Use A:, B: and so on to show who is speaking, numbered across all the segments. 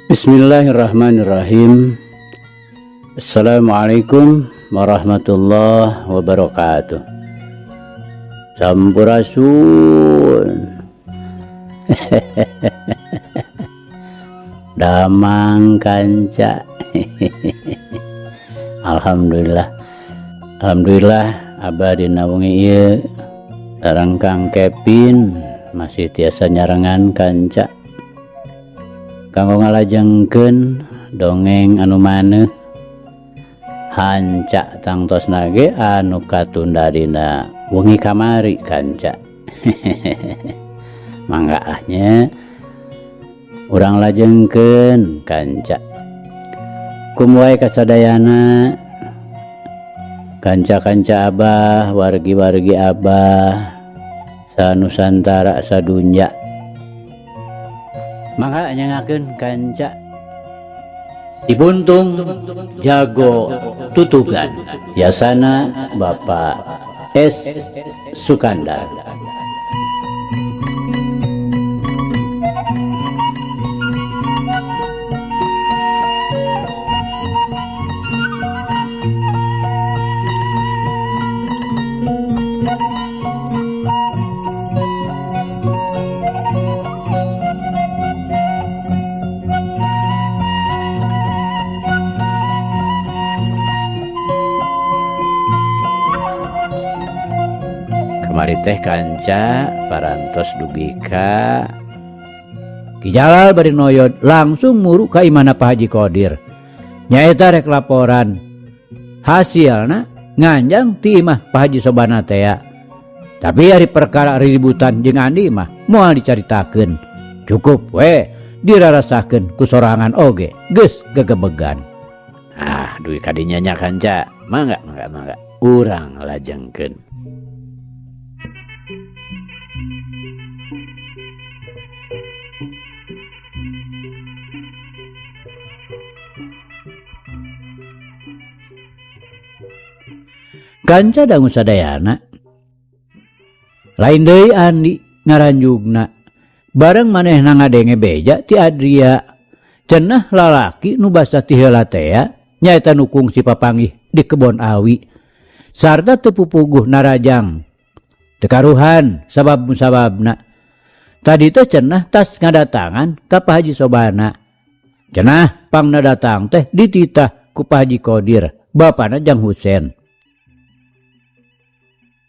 A: Bismillahirrahmanirrahim. Assalamualaikum warahmatullahi wabarakatuh. Sampurasun. Damang kanca. Alhamdulillah. Alhamdulillah abadi naungi ieu sareng Kang Kevin masih tiasa nyarengan kanca kanggo ngalajengkeun dongeng anu maneh hanca tangtos nage anu katunda dina wengi kamari kanca. Mangga ahnya urang lajengkeun kanca kumwae kasadayana kanca-kanca abah wargi-wargi abah sanusantara sadunya. Mangga nyangakeun kanca si Buntung jago tutugan yasana Bapak S. Sukandar. Mari teh kanca parantos dugika Ki Jalal bari noyod langsung muru ka imana Pak Haji Qodir nyaeta rek laporan hasilna nganjang ti imah Pak Haji Sobana teh. Tapi ari perkara ributan jeung Andi mah moal dicaritakeun cukup we dirarasakeun ku sorangan oge geus gegebegan. Duy kadinya nya kanca mangga urang lajengkeun. Kanca dangu sadayana lain deui Andi ngaranjugna bareng manehna ngadenge beja ti Adria cenah lalaki nu basa ti heula teh nyaeta nu kungsi papanggih di kebon awi sarta teu pupuguh narajang teu karuhan sabab-sababna tadi teh cenah tas ngadatangan ka Pak Haji Sobana cenah pangna datang teh dititah ku Pak Haji Qodir bapana Jang Husen.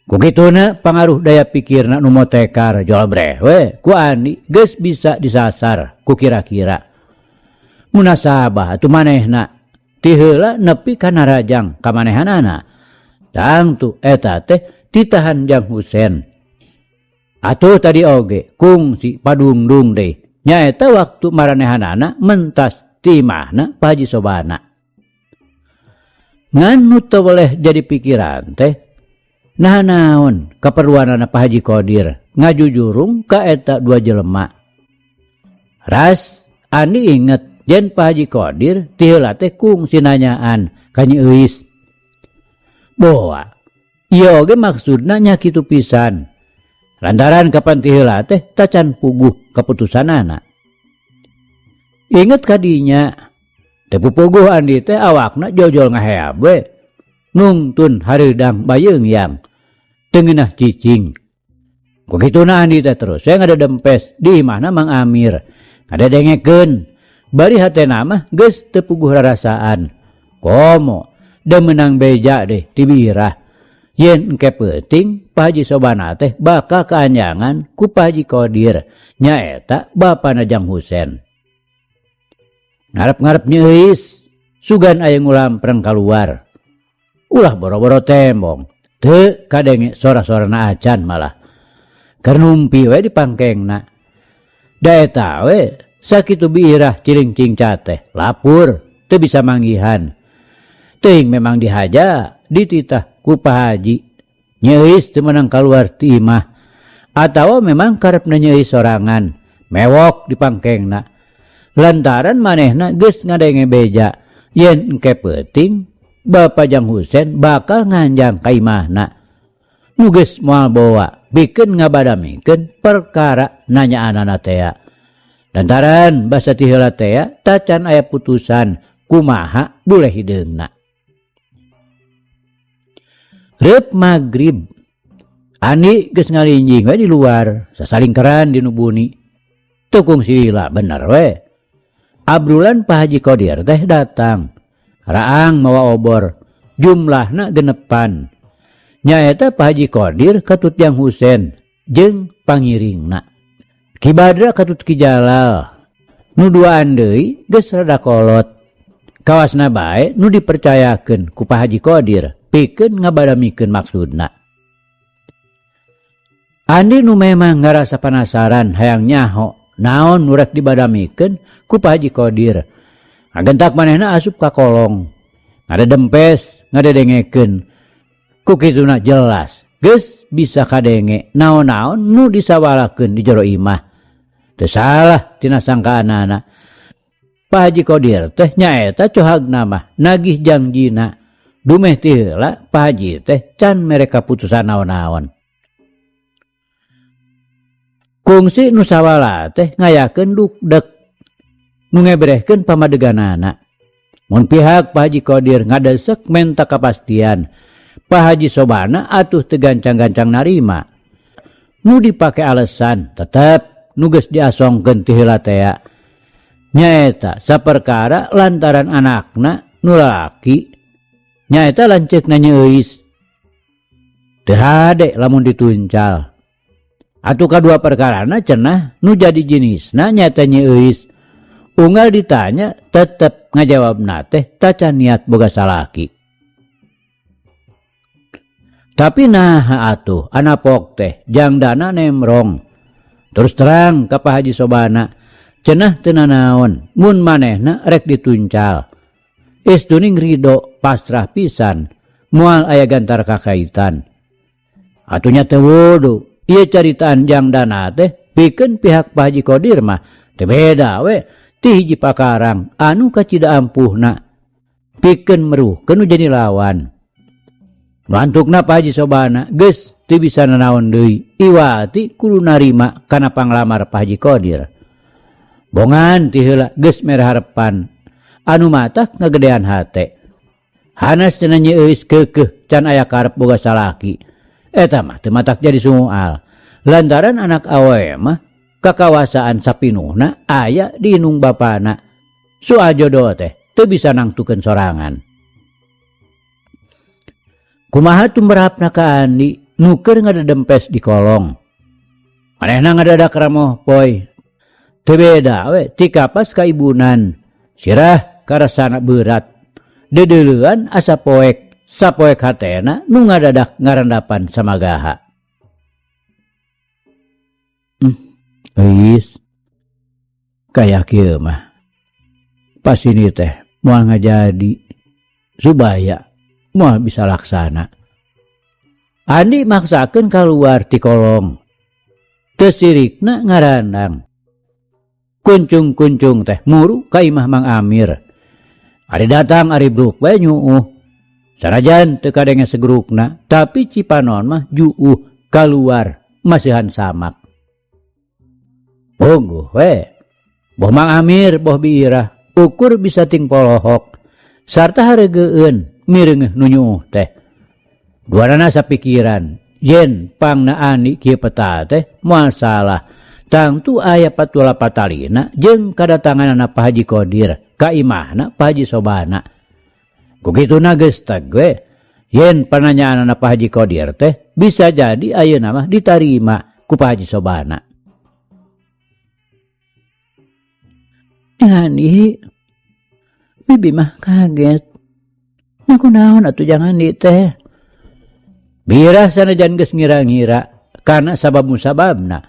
A: Kukituna pangaruh daya pikirna nu motekar jual breh we ku Andi geus bisa disasar ku kira-kira munasabah atuh manehna ti heula nepi ka narajang ka manehanana tangtu eta teh titahan Jang Husen. Atuh tadi oge kungsi padungdung deui nyaeta waktu maranehanana mentas ti imahna Pak Haji Sobana. Nganu teu boleh jadi pikiran teh nah naon kaperluanana Pak Haji Qodir ngajujurung ka eta dua jelema. Ras Andi inget yen Pak Haji Qodir ti heula teh kungsi nanyaan ka Nyi Euis. Boa ieu oge maksudna nya kitu pisan. Lantaran kapan ti heula teh tacan puguh kaputusanana. Inget kadinya teu pupuguh Andi teh awakna jojol ngaheab we. Nungtun hareudang bayeungyang teungeunah cicing. Kukituna Andi teh terus saya ngadedempes di imahna Mang Amir ngadedengekeun bari hatena mah geus teu puguh rarasaan komo da meunang beja deh ti birah yen engke peuting Pak Haji Sobana teh bakal kaanjangan ku Pak Haji Qodir nyaeta bapana Jang Husen. Ngarep-ngarep Nyi Euis sugan aya ngulampreng kaluar. Ulah boro-boro tembong teu kadenge sora-sorana acan malah keur numpi we di pangkengna. Da eta we sakitu biirah ciring-cing teh lapur teu bisa manggihan teuing memang dihaja dititah ku Pak Haji. Nyi Euis teu meunang kaluar ti imah atawa memang karepna Nyi Euis sorangan mewok di pangkengna lantaran manehna geus ngadenge beja yen engke peuting Bapak Jang Husen bakal nganjang ka imahna. Nu geus moal bawa bikeun ngabadamikeun perkara nanyaanana teh. Lantaran basa ti heula teh tacan aya putusan kumaha boleh hideungna. Reup magrib Ani geus ngalinjing we di luar, sasalingkeran di nubuni. Tukung silila bener we. Abrulan Pak Haji Qodir teh datang. Raang mawa obor, jumlahna genepan. Nyaeta Pak Haji Qodir katut Yang Husen jeung pangiringna. Ki Badra katut Ki Jalal. Nu duaan deui geus rada kolot. Kawasna bae nu dipercayakeun ku Pak Haji Qodir pikeun ngabadamikeun maksudna. Andi nu memang ngarasa penasaran hayang nyaho naon nu rek dibadamikeun ku Pak Haji Qodir. Ngagentak manehna asup ka kolong. Ngadedempes, ngadedengekeun. Ku kituna jelas geus bisa kadenge naon-naon nu disawalakeun di jero imah. Teu salah tina sangkaanana. Pak Haji Qodir teh nyaeta cohagna mah nagih janjina. Dumeh ti heula Pak Haji teh can mere kaputusan naon-naon. Kungsi nu sawala teh ngayakeun dukdek nu ngebrehkeun pamadeganana. Mun pihak Pak Haji Qodir ngadesek menta kapastian, Pak Haji Sobana atuh teu gancang-gancang narima. Nu dipake alesan tetep nu geus diasongkeun ti heula teh nyaeta saperkara lantaran anakna nu lalaki nyaeta lanceukna nyeuis. Teu hade lamun dituncal. Atuh kadua perkarana cenah nu jadi jenisna nyaeta nyeuis. Unggal ditanya tetep ngajawabna teh tacan niat boga salaki. Tapi naha atuh anapok teh jangdana nemrong. Terus terang ka Pak Haji Sobana cenah teu nanaon mun manehna rek dituncal. Istuning ridho pasrah pisan moal aya gantar kakaitan. Atunya teu wudu. Ieu caritaan jangdana teh pikeun pihak Pak Haji Qodir mah teu beda we ti hiji pakarang anu kacida ampuhna pikeun meruhkeun nu jadi lawan. Mantukna Pak Haji Sobana geus teu bisa nanaon deui iwati kudu narima kana panglamar Pak Haji Qodir. Bongan ti heula geus mere harepan anu matah ngagedean hate. Hanas cenah nyeueus keukeuh can aya karep boga salaki. Eta mah teu matak jadi soal. Lantaran anak awewe mah kakawasaan sapinuhna aya di inung bapana. Soal jodoh teh teu bisa nangtukeun sorangan. Kumaha tumberapna ka Andi nu keur ngadedempes di kolong. Manehna ngadadak ramoh poe. Teu beda we ti kapas ka ibunan. Sirah karasana berat. Dedeuleuan asa poek. Sapoek hatena nu ngadadak ngarandapan samagaha. Geus kayak kieu mah. Pas ini teh moal ngajadi supaya moal bisa laksana. Andi maksakeun kaluar ti kolong. Teu sirikna ngarandang. Kuncung-kuncung teh muru ka imah Mang Amir. Ari datang ari bruk bae nyuuh. Sanajan teu kadenge segerukna, tapi Cipanon mah juuh kaluar masihan samak. Bogoh we. Boh Mang Amir, boh Biirah, ukur bisa ting polohok. Sarta hareugeun mireungeuh nu nyuuh teh. Duanana sapikiran, yen pangna Ani kieu peta teh moal salah. Tangtu aya patula patalina jeung kadatanganna Pak Haji Qodir ka imahna Pak Haji Sobana. Kukituna geus teg we yen pananyaanna Pak Haji Qodir teh bisa jadi ayeuna mah ditarima ku Pak Haji Sobana. Ani bibi mah kaget. Nah kunaon atuh jangan di teh. Birah sanajan geus ngira-ngira kana sabab-musababna.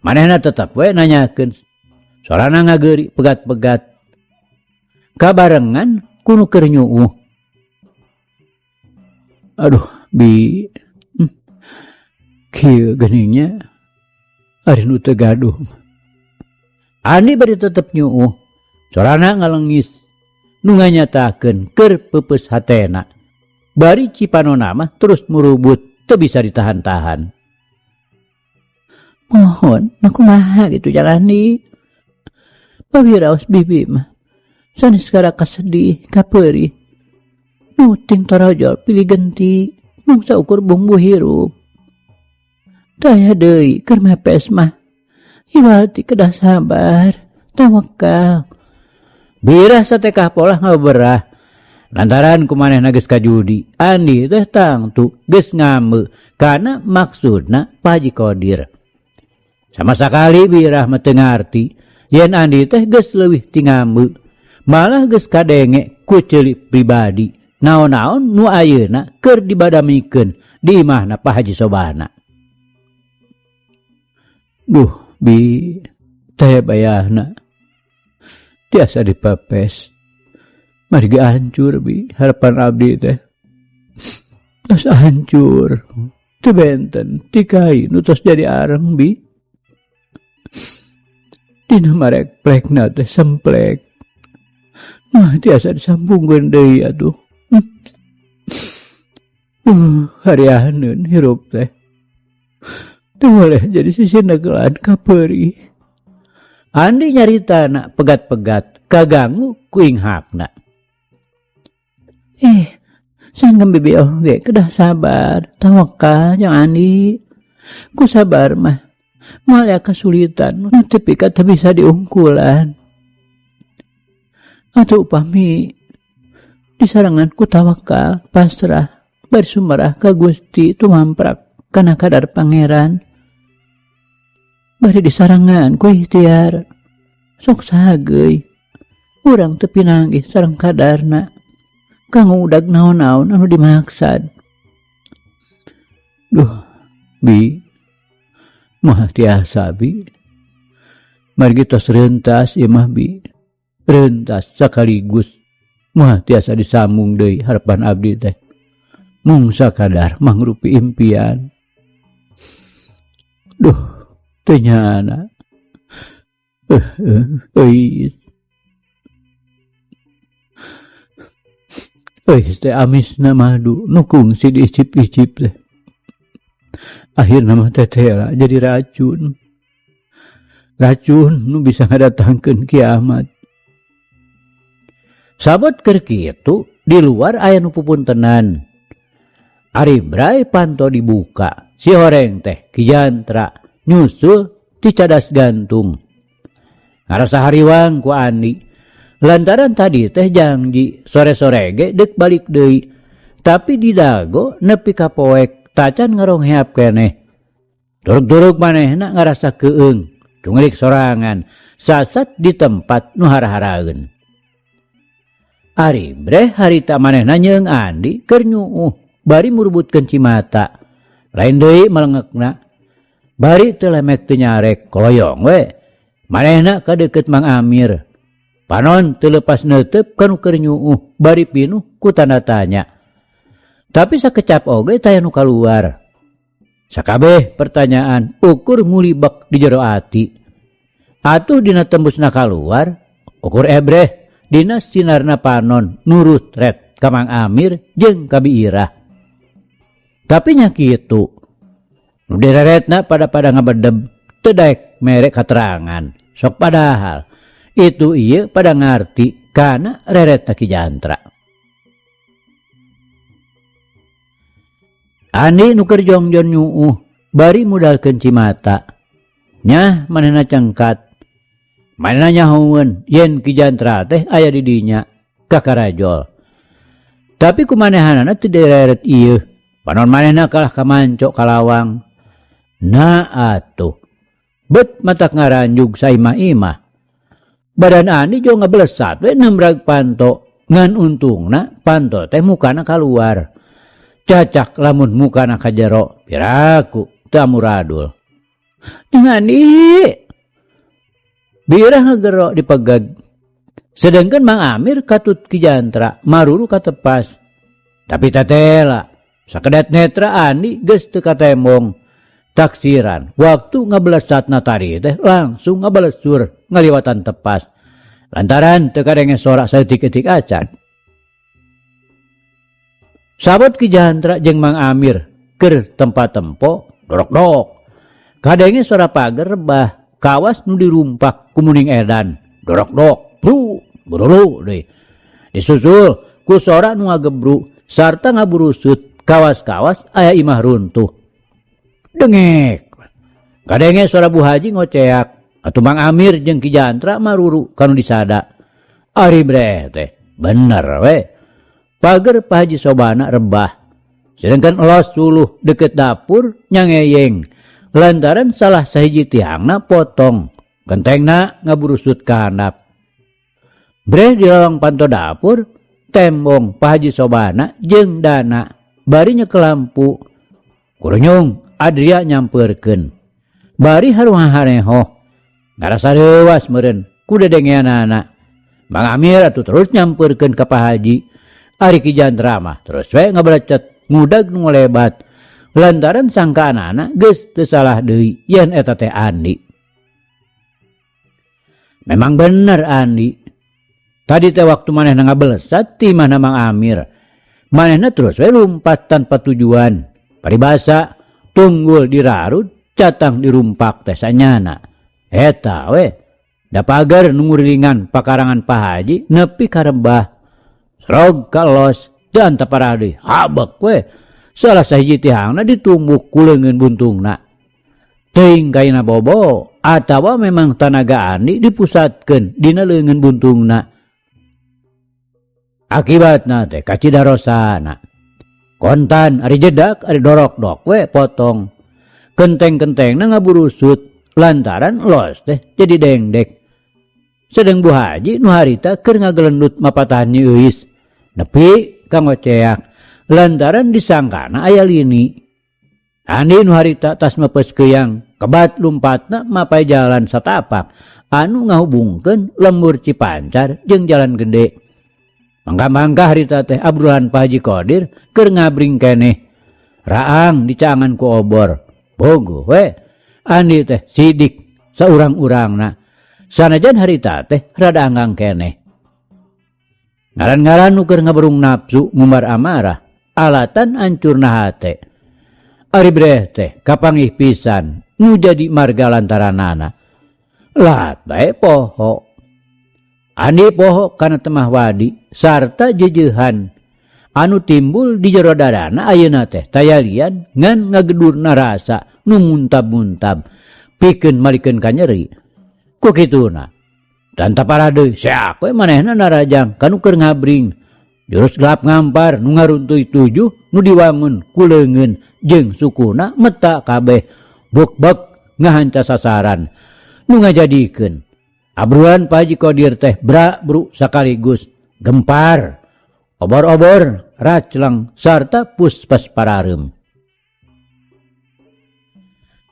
A: Manehna tetep we nanyakeun. Soalna ngageuri pegat-pegat. Kabarengan kuno keur nyuuh. Aduh, Bi. Kieu geuningnya ari nu teu gaduh. Ani bari tetep nyuuh. Sorana ngalengis nu nganyatakeun keur peupeus hatena. Bari Cipanonna mah terus murubut teu bisa ditahan-tahan. Mohon, kumaha gitu jalani. Pawiraos bibi mah. Sanes kara kasedih, kaperi. Nuting torojol pilih genti. Mung saukur bumbu hirup. Daya deui keur mepes mah. Iwati kedah sabar, tawakal. Birah satekah polah ngaberah. Lantaran kumanehna geus kajudi. Andi teh tangtu geus ngame kana maksudna Pak Haji Qadir. Sama sakali birah mah teu ngarti yen Andi teh geus leuwih ti ngame. Malah geus kadenge ku ceulik pribadi. Naon-naon nu ayeuna keur dibadamikeun di imahna Pak Haji Sobana. Duh, Bi, teh bayahna tiasa dipepes. Margi hancur, Bi, harapan abdi teh. Tos hancur. Teu benten ti kai nu tos jadi areng, Bi. Dina marek plekna teh semplek. Mah tiasa disambungkeun deui atuh. Harianeun hirup teh. Teu boleh jadi sisi negelan kaperi. Andi nyaritana pegat-pegat kaganggu kuing hakna. Sanggem bibi oge kedah sabar, tawakal jeung Andi. Ku sabar mah moal aya kasulitan tapi kata bisa diungkulan. Atuh upami disarangan ku tawakal, pasrah, bersumerah ka Gusti tumamprak kana kadar pangeran. Bari disarangan ku ikhtiar. Sok sageui. Urang teu pinanggih sareng kadarna. Kanggo udag naon-naon anu dimaksad. Duh, Bi. Moal tiasa, Bi. Margi tos reuntas ieu mah, Bi. Reuntas sakaligus. Moal tiasa disambung deui harapan abdi teh. Mung sakadar mangrupi impian. Duh, teu nyana. Teh amisna madu nu kungsi diicip-icip teh. Akhirna mah tetela jadi racun. Racun nu bisa ngadatangkeun kiamat. Sabot keur kitu di luar aya nu pupuntenan. Ari bray panto dibuka. Si horeng teh Ki Jantra nyusul ti cadas gantung. Ngarasa hariwang ku Andi. Lantaran tadi teh janji sore-sore ge deuk balik deui. Tapi di dago nepi ka poek tacan ngarongheap keneh. Durug-durug manehna ngarasa keueung, tunglik sorangan, sasat di tempat nu hara-haraeun. Ari breh harita manehna nyeung Andi keur nyuuh bari murubutkeun Cimata. Lain deui melengekna. Bari teu lemek teu nyarek koloyong we. Manehna ka deukeut Mang Amir. Panon teu leupas neuteup kanu keur nyuuh bari pinuh ku tanda tanya. Tapi sakecap oge taya nu kaluar. Sakabeh pertanyaan ukur ngulibek di jero ati. Atuh dina tembusna kaluar, ukur ebreh dina sinarna Panon nurut red ka Mang Amir jeung ka Biirah. Tapi nya kitu. Nu direretna pada ngabedeb teu daek merek katerangan. Sok padahal itu ieu pada ngarti kana reretna Ki Jantra. Andi nu keur jongjon nyuuh bari mudalkeun Cimata. Nyah manehna cengkat. Manehna nyahoeun yen Ki Jantra teh aya di dinya ka Karajol. Tapi kumanehanana teu direret ieu. Panon manehna kalah ka manco kalawang. Nah atuh. Bet matak ngaranjug saimah-imah. Badan Andi jo ngablesat we nembrag panto. Ngan untungna panto teh mukana kaluar. Cacak lamun mukana ka jero piraku teu amuradul. Andi Biirah ngagero dipegeg. Sedengkeun Mang Amir katut Ki Jantra maruru katepas. Tapi tatela sakedat netra Andi geus teu katembong. Taksiran waktu ngablesatna tadi teh langsung ngabalesur ngaliwatan tepas. Lantaran teu kadenge sorak saeutik-eutik acan. Sabot Ki Jantra jeung Mang Amir keur tempat tempo dorok-dorok. Kadenge sora pager rebah kawas nu dirumpak ku Muning Edan. dorok-dok, bru, burulu deh. Disusul ku sora nu ngagebruk sarta ngaburusut kawas-kawas aya imah runtuh. Dengek. Kadenge suara Bu Haji ngoceak, atuh Mang Amir jeung Ki Jantra maruru kanu disada. Ari breh teh, bener we. Pager Pak Haji Sobana rebah. Sedangkan elos suluh deket dapur nyangeyeng. Lantaran salah sahiji tiangna potong. Gentengna ngaburusut ka handap. Breh di lawang panto dapur, tembong Pak Haji Sobana jeung Dana bari nyekel lampu. Kurunyung Adria nyamperkeun. Bari haruha-hareho. Ngarasa leuwas meureun ku dedengeanana. Mang Amir atuh terus nyamperkeun ka Pak Haji. Ari Ki Jantra mah terus we ngabalecet ngudag nu lebat. Lantaran sangkaanana geus teu salah deui yen eta teh Andi. Memang bener Andi. Tadi teh waktu manehna ngabelesat ti mana Mang Amir. Manehna terus we lumpat tanpa tujuan. Paribasa tunggul dirarut catang dirumpak teh sanyana. Eta we da pagar nu ngurilingan pakarangan Pak Haji nepi ka rebah. Srog kalos dan taparadi habek we. Salah sahiji tihangna ditumbuk ku leungeun buntungna. Teuing kaina bobo atawa memang tanaga Andi dipusatkeun dina leungeun buntungna. Akibatna teh kacidarosana. Kontan ari jedak ari dorok-dok we potong. Kenteng-kentengna ngaburusut lantaran los teh jadi dengdek. Sedeng Bu Haji nu harita keur ngagelendut mapatahan euis. Nepi ka ngoceak. Lantaran disangkana aya lini. Andi nu harita tas mepes keuyang kebat lumpatna mapai jalan satapak anu ngahubungkeun lembur Cipancar jeung jalan gede. Mangga-mangga harita teh abrulan Pak Haji Qadir keur ngabring keneh. Raang dicaangan ku obor. Bogo we. Andi teh sidik saurang-urangna. Sanajan harita teh rada anggang keneh. Ngaran-ngaran nu keur ngaberung nafsu ngumbar amarah. Alatan ancurna hate. Ari breh teh kapangih pisan nu jadi marga lantaranana. Lat bae poho. Andi poho kana temah wadi sarta jejeuhan anu timbul di jero dadana ayeuna teh tayalian ngan ngagedurna rasa nu muntab-muntab pikeun malikeun ka nyeri. Ku kituna dan tapara deui seak we manehna narajang kanu keur ngabring. Jurus gelap ngampar nu ngaruntuy 7 nu diwangun ku leungeun jeung sukuna meta kabeh buk-bek ngahanca sasaran nu ngajadikeun abruan Pak Haji Qadir teh bra-bru sakaligus gempar obor-obor raclang sarta puspas parareum.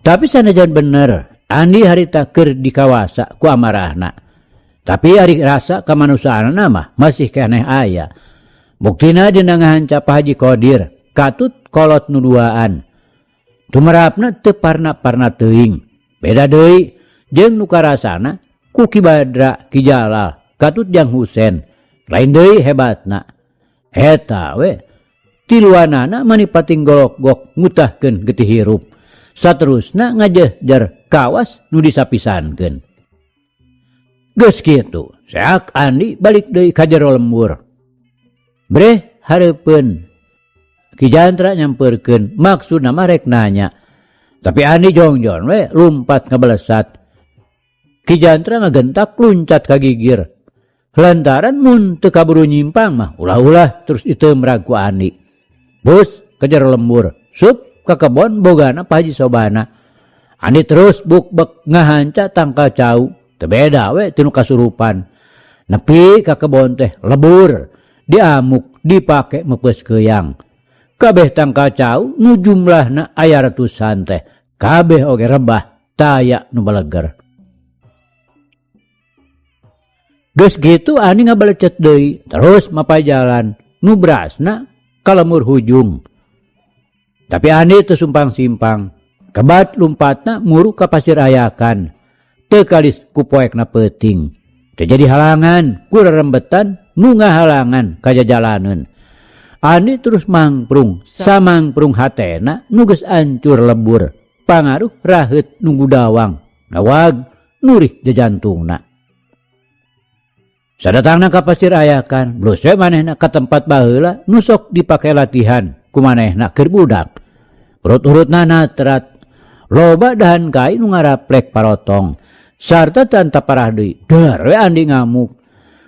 A: Tapi sanajan bener Andi harita keur dikawasa ku amarahna. Tapi ari rasa kamanusaana mah masih keneh aya. Buktina dina ngahanca Pak Haji Qadir katut kolot nu duaan. Tumerapna teu parna-parna teuing. Beda deui jeung nu karasana ku Ki Badra, Ki Jalal, katut Jang Husen. Lain deui hebatna. Eta we tiluanana manipating golok-gok ngutahkeun getih hirup. Saterusna ngajehjar kawas nu disapisankeun. Geus kitu, saak Andi balik deui ka jero lembur. Breh hareupeun Ki Jantra nyamperkeun maksudna mah rek nanya. Tapi Andi jongjon we lumpat ngabalesat. Ki Jantra ngagentak luncat ka gigir. Lantaran mun teu kaburu nyimpang mah ulah-ulah terus iteumrag ku Andi. Bus ka jero lembur, sup ka kebon bogana Pak Haji Sobana. Andi terus buk-bek ngahanca tangkal cau. Teu beda we tinu kasurupan. Nepi ka kebon teh lebur. Diamuk dipake mepes keuyang. Kabeh tangkal cau nu jumlahna aya ratusan teh. Kabeh oge rebah taya nu baleger. Geus kitu Andi ngabalecet deui terus mapai jalan nu brasna ka lemur hujung. Tapi Andi teu sumpang-simpang. Kebat lumpatna muru ka pasir ayakan. Teu kalis ku poekna peuting. Teu jadi halangan ku rerembetan nu ngahalangan kajajalaneun. Andi terus mangprung samangprung hatena nu geus ancur lebur. Pangaruh raheut nu gudawang. Ngawag nurih jejantungna. Sadatangna ka pasir ayakan, blus we manehna ka tempat baheula nusok dipake latihan ku manehna keur budak. Urut-urutna natrat, loba dahan kai nu ngaraplek parotong, sarta tanta parah deui, dar we andi ngamuk.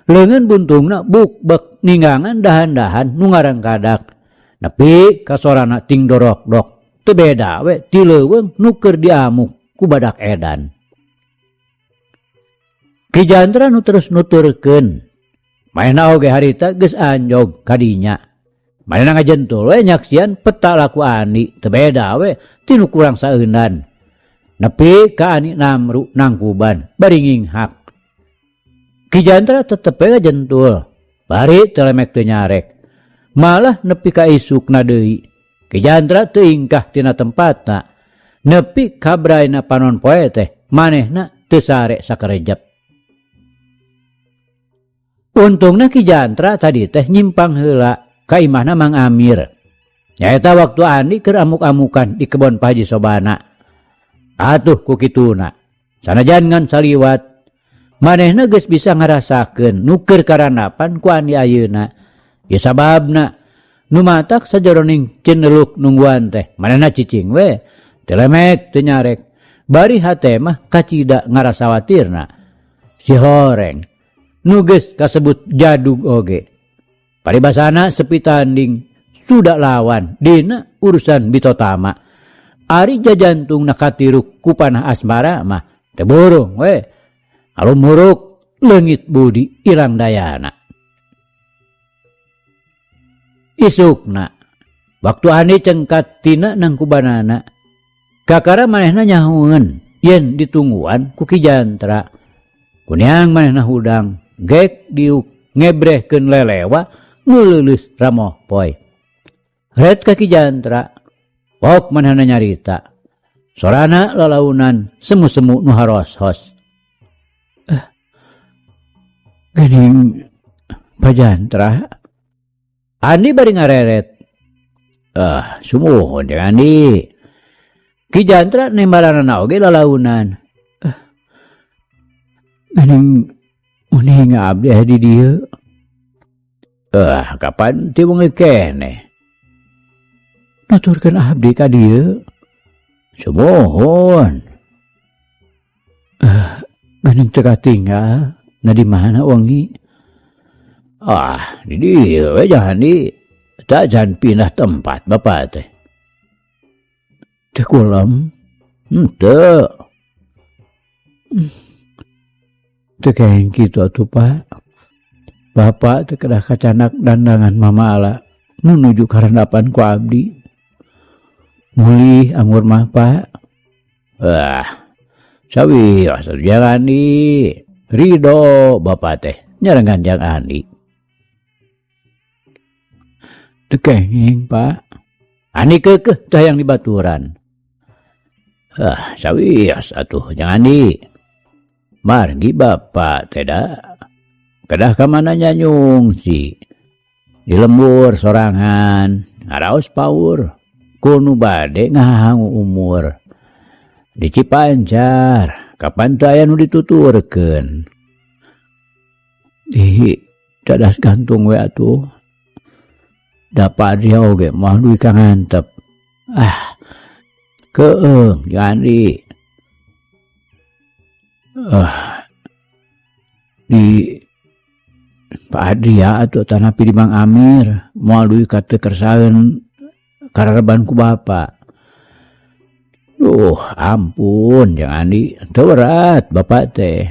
A: Leungeun buntungna bukbek ninggangan dahan-dahan nu ngarangkadak. Nepi ka sorana ting dorok-dok, teu beda we ti leuweung nu keur diamuk ku badak edan. Ki Jantra nu terus nuturkeun, manehna oge harita geus anjog kadinya. Manehna ngajentul we nyaksian peta laku Ani, teu beda we ti nu kurang saeunan. Nepi ka Ani Namru nangkuban bari nginghak. Ki Jantra tetep we ngajentul, bari telemek teu nyarek. Malah nepi ka isukna deui. Ki Jantra teu ingkah tina tempatna. Nepi ka braina panon poe teh manehna teu sare sakarejep. Untungna Ki Jantra tadi teh nyimpang heula ka imahna Mang Amir. Nyaeta waktu Ani keur amuk-amukan di kebon Pak Haji Sobana. Atuh ku kituna, sanajan ngan saliwat, manehna geus bisa ngarasakeun nu keur karanapan ku Ani ayeuna. Ya sababna nu matak sajeroning cineluk nungguan teh manehna cicing we, telemek teu nyarek. Bari hate mah kacida ngarasawatirna. Si horeng nu geus kasebut jadug oge. Paribasana sepi tanding sudah lawan dina urusan bitotama. Ari jajantungna katiruk ku panah asmara mah teu burung we. Alumuruk leungit budi ilang dayana. Isukna waktu Ani cengkat tina nangkubanana, kakara manehna nyahueun yen ditungguan ku Ki Jantra. Kunyang manehna hudang gek diuk ngebrehkeun lelewa nu leuleus ramoh poe. Ret ka Ki Jantra, pok manehna nyarita. Sorana lalaunan semu-semu nu haros-hos. Geuning Pak Jantra, Ani bari ngareret. Sumuhun jeung Ani. Ki Jantra nembaranana oge lalaunan. Geuning uning abdi di dieu. Kapan ti wengi keneh? Nuturkeun abdi ka dieu. Sumuhun. Geuning teu katinggal na di mana wengi? Di dieu we jangan di tak jangan pindah tempat Bapak teh. Teu kulem? Teu. Teu kaeng kitu atuh Pak. Bapak teu kedah kacanak dandangan mamala nu nuju karandapan ku abdi. Mulih anggur mah Pak. Sawios jangan di ridho Bapak teh nyarengan jang Ani. Teu kenging Pak. Ani keukeuh teh yang dibaturan. Sawios atuh jangan di. Margi Bapak teh da. Kedah ka mana nyanyung si. Di lembur sorangan, ngaraos paur. Kuno bade ngahangu umur. Di Cipancar, kapan teu aya nu dituturkeun. Cadas gantung we atuh. Dapat dia oge mah duit ka ngantep. Keung jangan di. Di Pak Adria atau tanah pilih Mang Amir moal duit kata kersaeun karareban ku Bapak. Ampun jangan di teu berat Bapak teh.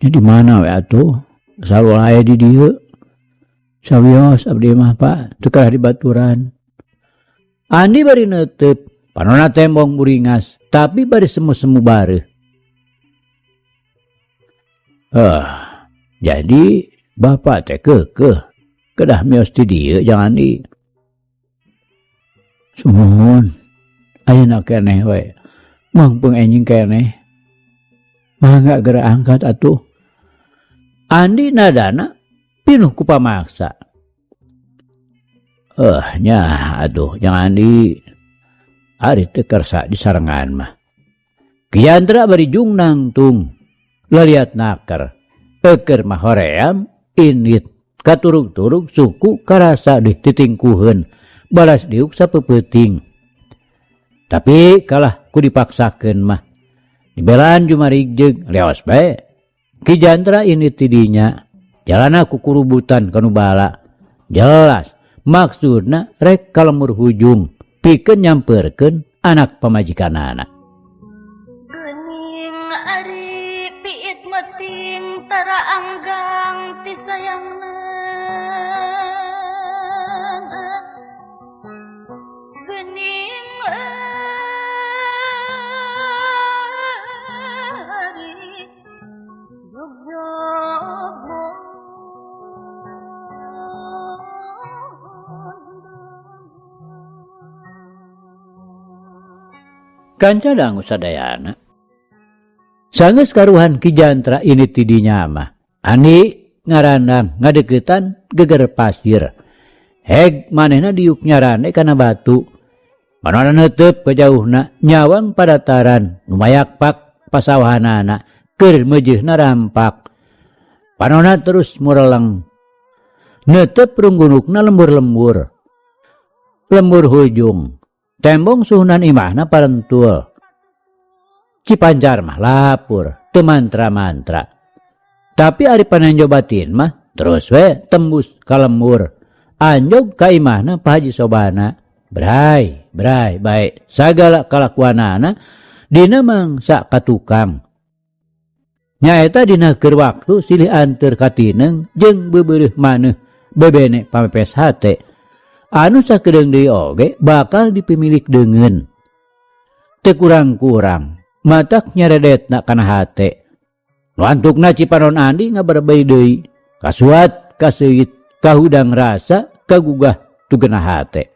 A: Di mana we atuh? Sarua aya di dieu. Sawios abdi mah Pak teu kalah di baturan. Andi bari neuteup panonna tembong buringas tapi bari semu-semu bareuh. Jadi Bapak teh keukeuh kedah mios di dieu jangan di. Sumuhun ayeuna keneh we. Mangpeung enjing keneh. Mangga geura angkat atuh. Andi nadana pinuh ku pamaksa. Nya aduh jangan di. Ari teu kersa di sarengan mah. Ki Jantra bari jung nangtung laliat naker. Eker mah hoream init katurug-turug suku karasa di titingkuheun balas diuk sapeupeting. Tapi kalah ku dipaksakeun mah dibelaan jumarig jeung leos bae. Ki Jantra ini tidinya jalana ku kurubutan kanu bala. Jelas maksudna rek kalemur hujung pikeun nyampeurkeun anak pamajikanana.
B: Geuning ari piit meting tara anggang ti sayangna. Geuning ari jogjog
A: Kanca dangu sadayana. Sanggeus karuhan Ki Jantra ini tidinya mah. Ani ngaranam ngadeukeutan geger pasir. Heg manehna diuk nyarane kana batu. Manona neuteup kajauhna nyawang padataran nu mayakpak pasawahanana keur meujeuhna rampak. Panona terus mureleng. Neuteup runggunukna lembur-lembur. Lembur hujung. Tembong suhunan imahna parentul. Cipancar mah lapur, teu mantra-mantra. Tapi ari panenjo batin mah terus we tembus ka lembur. Anjog ka imahna Pak Haji Sobana. Brai bae sagala kalakuanana dina mangsa ka tukang. Nyaeta dina keur waktu silih anteur ka tineng jeung bebeureuh maneh bebene pamepes hate. Anu sakedeung deui oge bakal dipimilik deungeun. Teu kurang-kurang matak nyaredetna kana hate. Nu antukna Cipanon Andi ngabarebei deui. Kasuat, kaseuit, kahudang rasa, kagugah tugena hate.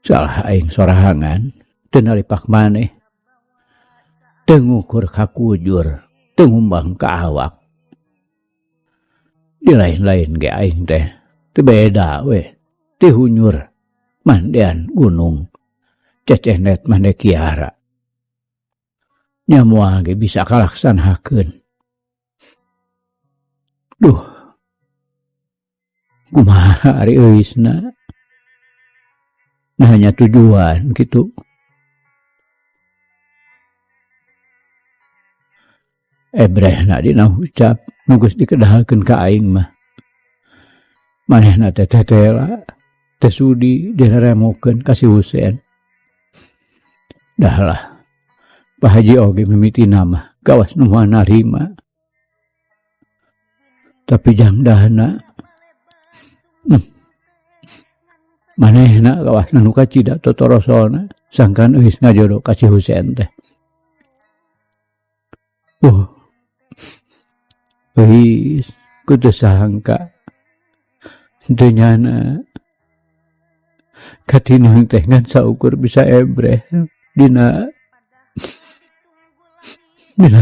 A: Salah aing sorahangan teu nalipak maneh. Teu ngukur kakujur, teu ngumbang ka awak. Di lain-lain ge aing teh teu beda we, teu hunyur mandean gunung cecenet mande kiara. Nya moal ge bisa kalaksanakeun. Duh, kumaha ari euisna? Nah hanya tujuan gitu. Ebrehna dina ucap nugus dikedahakeun ka aing mah. Manehna teh tetela teu sudi direremokeun ka si Husein. Dahlah Pak Haji oge mimitina mah gawas nu moal narima. Tapi jangdahna manehna gawas nu kacida totorosolna sangkan euis ngajodo ka si Husein teh. Euis kudu sangka denyana katineng teh ngan saukur bisa ebreh dina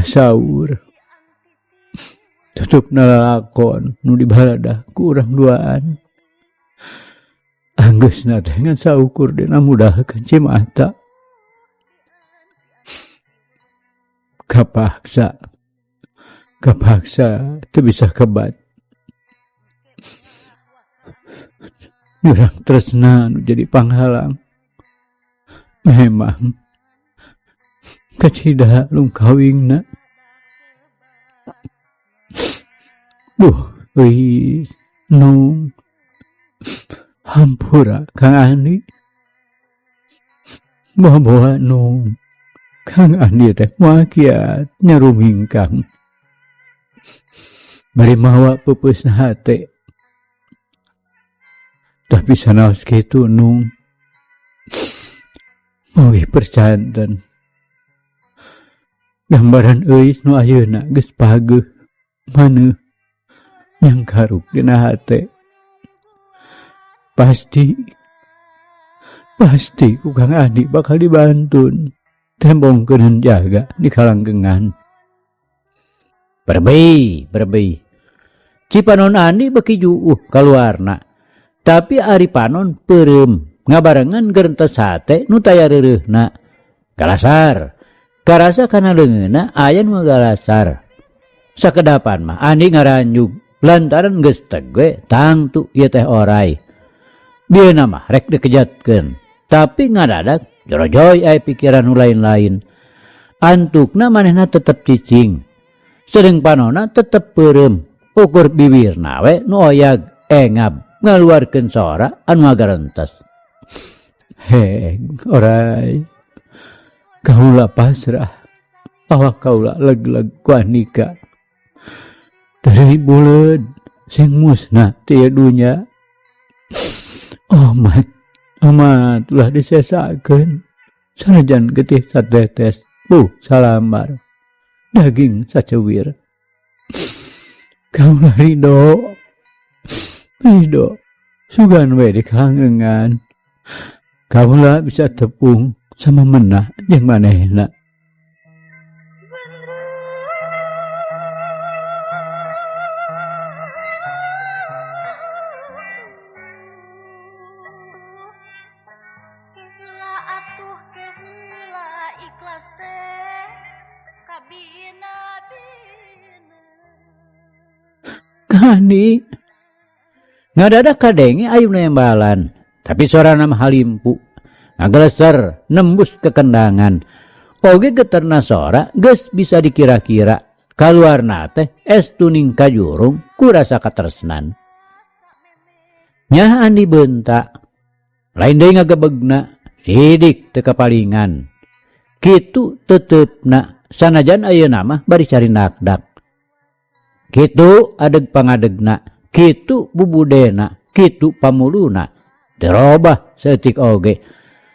A: saur tutupna lalakon nu dibaradah ku urang duaan anggeusna teh ngan saukur dina mudahkeun cimata kapaksa teu bisa kebat. Jurang tresna nu jadi panghalang. Memang kacida lungkawingna. Euis nung hampura Kang Andi. Moal nung Kang Andi teh moal kiat nyarumingkang. Bari mawa peupeusna hate. Tapi sanaos kitu nung meuwih percanten. Gambaran euis nu ayeuna geus pageuh maneuh nyangkaruk dina hate. Pasti ku Kang Andi bakal dibantun tembongkeun jaga di kalanggengan. Berbei. Cipanon Andi beki juuh kaluarna. Tapi ari panon peureum ngabarengan geurentes hate nu taya reureuna. Kalasar karasa kana leungeunna aya nu galasar. Sakedapan mah Andi ngaranjug lantaran geus tege tangtu ieu teh oray. Bieuna mah rek dikejatkeun, tapi ngadadak jorojoy aya pikiran nu lain-lain. Antukna manehna tetep cicing. Sering panona tetep peureum, ukur bibirna we nu oyag engab ngaluarkeun sora anu ngagarentes. Heng, oray. Kaula pasrah. Awak kaula leg-leg ku Andika. Dari buleud sing musnah ti dunya. Amat ulah disesakeun. Sanajan getih satetes, salamar. Daging saceuwir. Kaula ridho. Sugan we dikahangeungan. Kaula bisa tepung sama menah jeung manehna. Kani ngadadak kadenge ayuna embalan, tapi sorana mah halimpu ngageleser nembus ke kendangan. Oge geterna sora geus bisa dikira-kira kaluarna teh estuning kajurung ku rasa katresnan. Nya Andi beuntak lain deui ngagebegna sidik teu kapalingan. Kitu teteupna sanajan ayeuna mah bari carindak-dak. Kitu adeg pangadegna, kitu bubudena, kitu pamuluna, terobah seetik oge.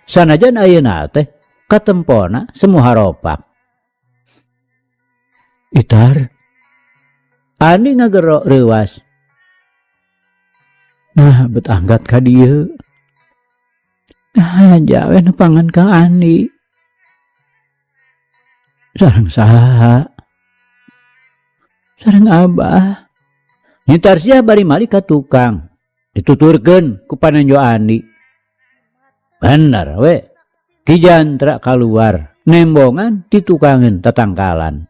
A: Sanajan ayeuna teh katempona semu haropak. Itar, Andi ngagerok reuwas. Nah, bet angkat ka dieu. Nah, jawe nepangan ka Andi. Sareng saha? Sareng Abah. Nyitar sia bari mali ka tukang. Dituturkeun ku panenjo Andi. Bener we. Ki jantra kaluar. Nembongan ditukangeun tatangkalan.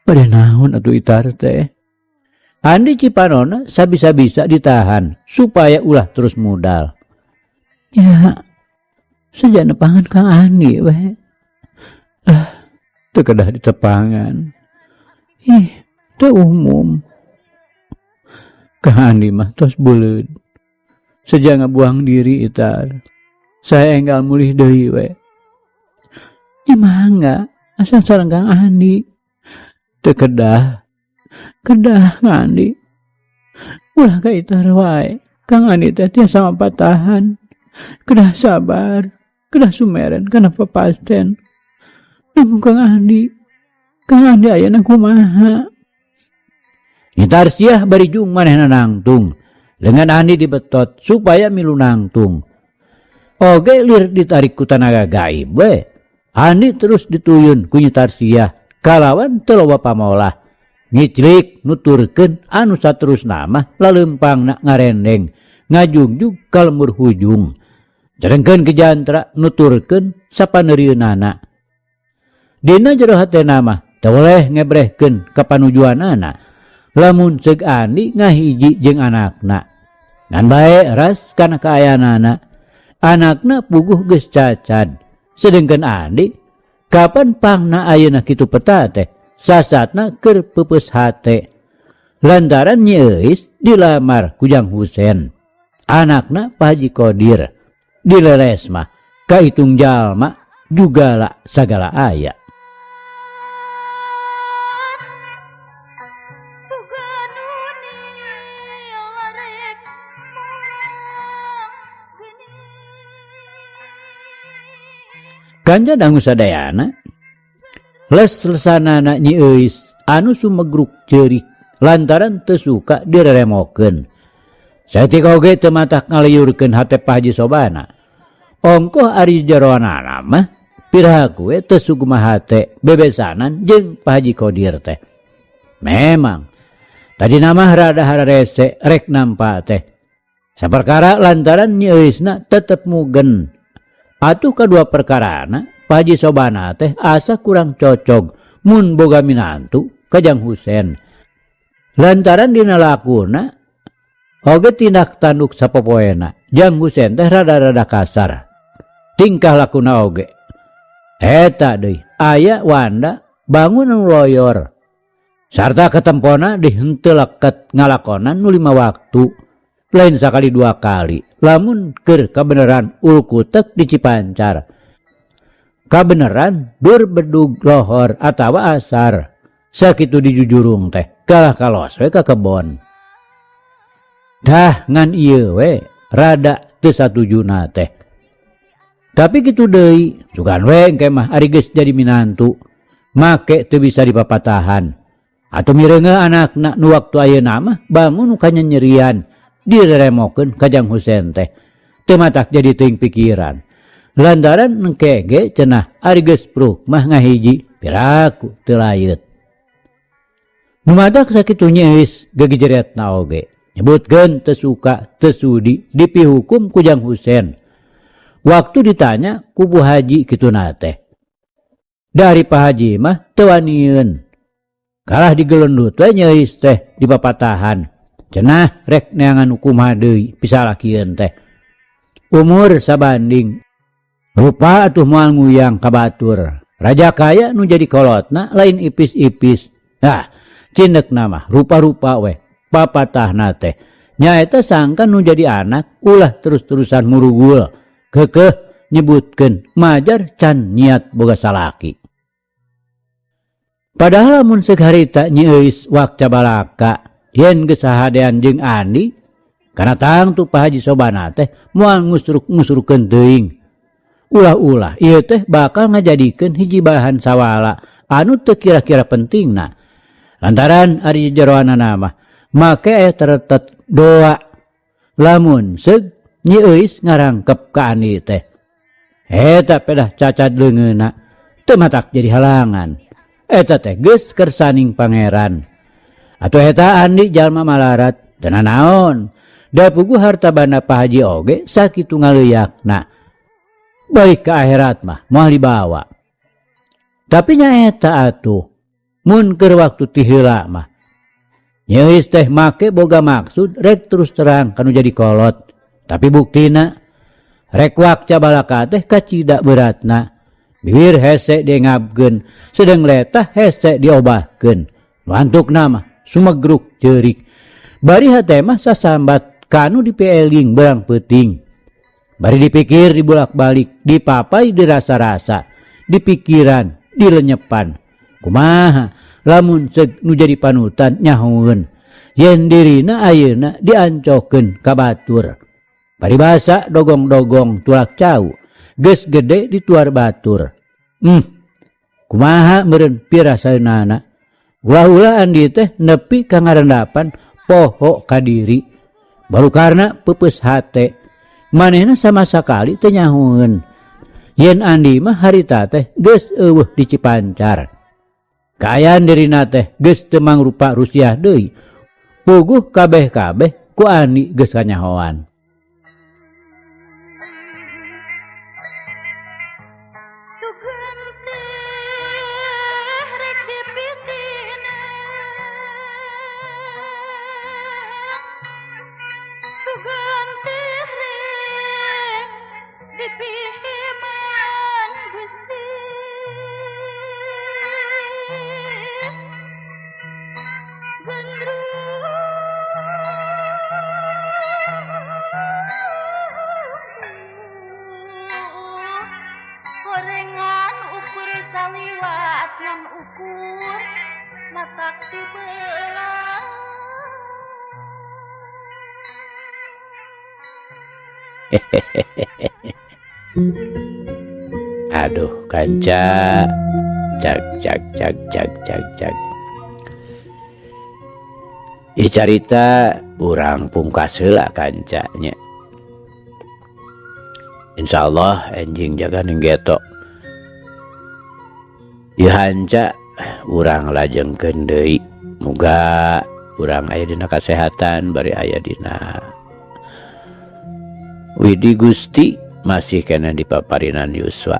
A: Bade naon atuh Itar teh? Andi cipanona sabisa-bisa ditahan supaya ulah terus modal. Ya, saja nepangan Kang Andi we. Teu kedah ditepangan. Teu umum. Kang Andi mah tos beuleud. Saja ngabuang diri Itar. Saya enggal mulih deui we. Ya mangga, asal sareng Kang Andi. Teu kedah. Kedah Kang Andi. Ulah ka Itar wae. Kang Andi teh tiasa mapatahan. Kedah sabar. Kedah sumeren kana papasten. Namun Kang Andi ayeuna kumaha? Nyitar siah bari jung manehna nangtung. Lengan Andi dibetot supaya milu nangtung. Oge lir ditarik ku tanaga gaib we. Andi terus dituyun ku nyitar siah kalawan teu loba pamolah. Ngiclik nuturkeun anu saterusna mah laleumpangna ngarendeng ngajungjug ka lembur hujung. Jarengkeun ke jantra nuturkeun sapaneurieunana. Dina jero hatena mah teu boleh ngebrehkeun ka panujuanana. Lamun ceug Andi ngahiji jeung anakna. Ngan bae ras kana kaayanana. Anakna puguh geus cacad. Sedengkeun Andi kapan pangna ayeuna kitu peta teh sasatna keur peupeus hate. Lantaran Nyi Euis dilamar ku Jang Husen. Anakna Pak Haji Kodir. Dileles mah kahitung jalma jugala sagala aya. Kanja dangu sadayana les-lesanana Nyi Euis anu sumegruk ceurik lantaran teu suka direremokeun. Saeutik oge teu matah ngaliurkeun hate Pak Haji Sobana. Ongkoh ari jeroanana mah pirahaku we teu sukumaha hate bebesanan jeung Pak Haji Kodir teh. Memang tadina mah rada hararese rek nampa teh. Saperkara lantaran Nyi Euisna tetep mugen. Atuh kadua perkarana Pak Haji Sobana teh asa kurang cocok mun boga minantu ka Jang Husen. Lantaran dina lakuna oge tindak tanduk sapopoena Jang Husen teh rada-rada kasar. Tingkah lakuna oge. Eta deui aya Wanda bangun nu loyor. Sarta ketempona dihenteu leket ngalakonan nu 5 waktu. Lain sakali 2 kali. Lamun keur kabeneran ulkutek di Cipancar. Kabeneran berbedug lohor atawa asar. Sakitu di Jujurung teh kalah kalos we ka kebon. Dah ngan ieu we rada teu satujuna teh. Tapi kitu deui, sugan we engke mah ari geus jadi minantu, make teu bisa dipapatahan. Atuh mireungeun anakna nu waktu ayeuna mah bangun nu kanyerian direremokeun ka Jang Husen teh. Teu matak jadi teuing pikiran. Lantaran engke ge cenah ari geus pruk mah ngahiji piraku teu layeut. Nu matak sakitu nyeus gegejeretna oge. Nyebutkeun teu suka teu sudi dipihukum ku Jang Husen. Waktu ditanya ku Bu Haji kituna teh. Dari Pak Haji mah teu wanieun. Kalah digelendut we nyeus teh di papatahan. Cenah rek neangan kumaha deui pisalakieun teh. Umur sabanding. Rupa atuh moal nguyang ka batur. Raja kaya nu jadi kolotna lain ipis-ipis. Nah, cindekna mah rupa-rupa we papatahna teh. Nyaeta sangka nu jadi anak ulah terus-terusan murugul. Kekeh nyebutkeun majar can niat boga salaki. Padahal lamun seuk harita nyeuis wakca balaka yen geus sahadean jeung Andi kana tangtu Pak Haji Sobana teh moal ngusruk-ngusrukeun teuing. Ulah-ulah ieu teh bakal ngajadikeun hiji bahan sawala anu teu kira-kira pentingna. Lantaran ari jeroanana mah make aya teretet doa lamun seug nyeuis ngarangkep ka Andi teh. Eta pedah cacat leungeunna teu matak jadi halangan. Eta teh geus kersaning pangeran. Atuh eta Andi jalma malarat dan naon. Da puguh harta banda Pak Haji oge sakitu ngaleuyakna. Balik ke akhirat mah moal dibawa. Tapi nya eta atuh mun keur waktu ti heula mah. Nyeuis teh make boga maksud rek terus terang kanu jadi kolot. Tapi buktina rek wakca balaka teh kacida beratna. Bibir hese diengabkeun, sedeng letah hese diobahkeun. Lantukna mah sumegruk ceurik. Bari hate mah sasambat kanu dipieling berang peuting. Bari dipikir dibulak-balik, dipapai dirasa-rasa, dipikiran, dilenyepan. Kumaha lamun seug nu jadi panutan nyahoeun. Yen dirina ayeuna diancokeun ka batur. Paribasa dogong-dogong tulak cau, geus gede dituar batur. Kumaha meureun pirasaeunana. Ulah-ulah Andi teh nepi ka ngarendapan poho ka diri. Baru karena peupeus hate, manehna sama sakali teu nyahoeun. Yen Andi mah harita teh geus eueuh di Cipancar. Kaayaan dirina teh geus teu mangrupa Rusiah deui. Puguh kabeh-kabeh ku Andi geus kanyahoan.
C: Aduh kanca, cak. Ieu carita urang pungkas heula kancanya. Insyaallah enjing jaga ninggeto. Ieu hanca urang lajengkeun deui. Muga urang aya dina kasehatan bari aya dina Widi Gusti masih kena dipaparinan yuswa.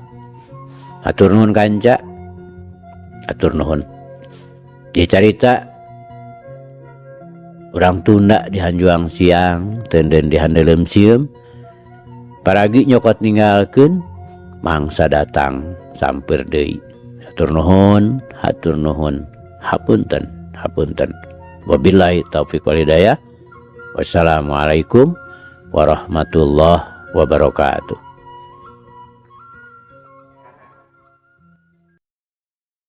C: Hatur nuhun kanca. Hatur nuhun. Di carita urang tunda di Hanjuang siang tenden di Handelem sieum. Paragi nyokot ninggalkeun mangsa datang sampir deui. Hatur nuhun, hatur nuhun. Hapunten, hapunten. Wabillahi taufiq wal hidayah. Wassalamualaikum warahmatullahi wabarakatuh.